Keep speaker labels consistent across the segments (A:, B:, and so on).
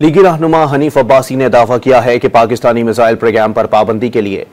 A: لیگی رہنما حنیف عباسی نے دعویٰ کیا ہے کہ پاکستانی میزائل پروگرام پر پابندی کے لیے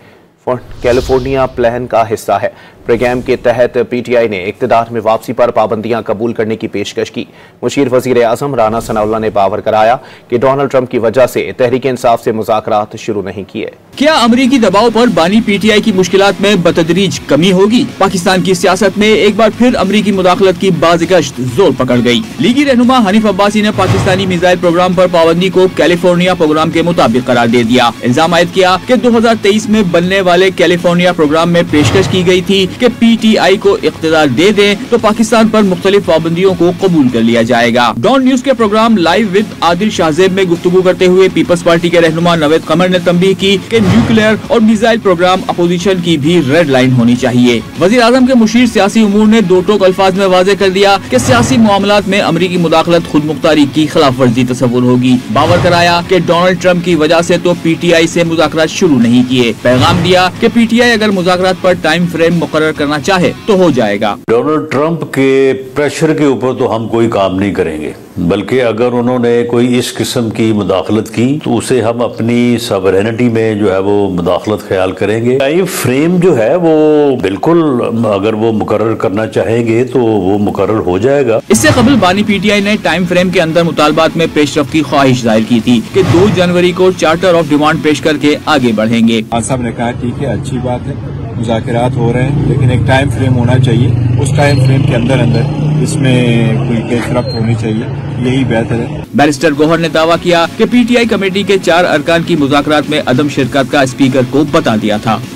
A: کیلیفورنیا پلان کا حصہ ہے۔ پروگرام کے تحت پی ٹی آئی نے اقتدار میں واپسی پر پابندیاں قبول کرنے کی پیشکش کی۔ مشیر وزیر اعظم رانا ثناءاللہ نے باور کرایا کہ ڈونلڈ ٹرمپ کی وجہ سے تحریک انصاف سے مذاکرات شروع نہیں کیے۔
B: کیا امریکی دباؤ پر بانی پی ٹی آئی کی مشکلات میں بتدریج کمی ہوگی؟ پاکستان کی سیاست میں ایک بار پھر امریکی مداخلت کی بازگشت زور پکڑ گئی۔ لیگی رہنما حنیف عباسی نے پاکستانی میزائل پروگرام پر پابندی کو کیلیفورنیا پروگرام کے مطابق قرار دے دیا۔ الزام عائد کیا کہ 2023 میں بننے والے کیلیفورنیا پروگرام میں پیشکش کی گئی تھی کہ پی ٹی آئی کو اقتدار دے دیں تو پاکستان پر مختلف پابندیوں کو قبول کر لیا جائے گا۔ ڈان نیوز کے پروگرام لائیو ود عادل شاہزیب میں گفتگو کرتے ہوئے پیپلز پارٹی کے رہنما نوید قمر نے تنبیہ کی کہ نیوکلیئر اور میزائل پروگرام اپوزیشن کی بھی ریڈ لائن ہونی چاہیے۔ وزیر اعظم کے مشیر سیاسی امور نے دو ٹوک الفاظ میں واضح کر دیا کہ سیاسی معاملات میں امریکی مداخلت خود مختاری کی خلاف ورزی تصور ہوگی۔ باور کرایا کہ ڈونلڈ ٹرمپ کی وجہ سے تو پی ٹی آئی سے مذاکرات شروع نہیں کیے۔ پیغام دیا کہ پی ٹی آئی اگر مذاکرات پر ٹائم فریم مقرر کرنا چاہے تو ہو جائے گا۔
C: ڈونلڈ ٹرمپ کے پریشر کے اوپر تو ہم کوئی کام نہیں کریں گے، بلکہ اگر انہوں نے کوئی اس قسم کی مداخلت کی تو اسے ہم اپنی ساورینٹی میں جو ہے وہ مداخلت خیال کریں گے۔ ٹائم فریم جو ہے وہ بالکل اگر وہ مقرر کرنا چاہیں گے تو وہ مقرر ہو جائے گا۔
B: اس سے قبل بانی پی ٹی آئی نے ٹائم فریم کے اندر مطالبات میں پیش رفت کی خواہش ظاہر کی تھی کہ 2 جنوری کو چارٹر آف ڈیمانڈ پیش کر کے آگے بڑھیں گے۔
D: صاحب نے کہا ٹھیک ہے، اچھی بات ہے، مذاکرات ہو رہے ہیں، لیکن ایک ٹائم فریم ہونا چاہیے، اس ٹائم فریم کے اندر اس میں کوئی پیش رفت ہونی چاہیے، یہی بہتر ہے۔
B: بیرسٹر گوہر نے دعویٰ کیا کہ پی ٹی آئی کمیٹی کے 4 ارکان کی مذاکرات میں عدم شرکت کا اسپیکر کو بتا دیا تھا۔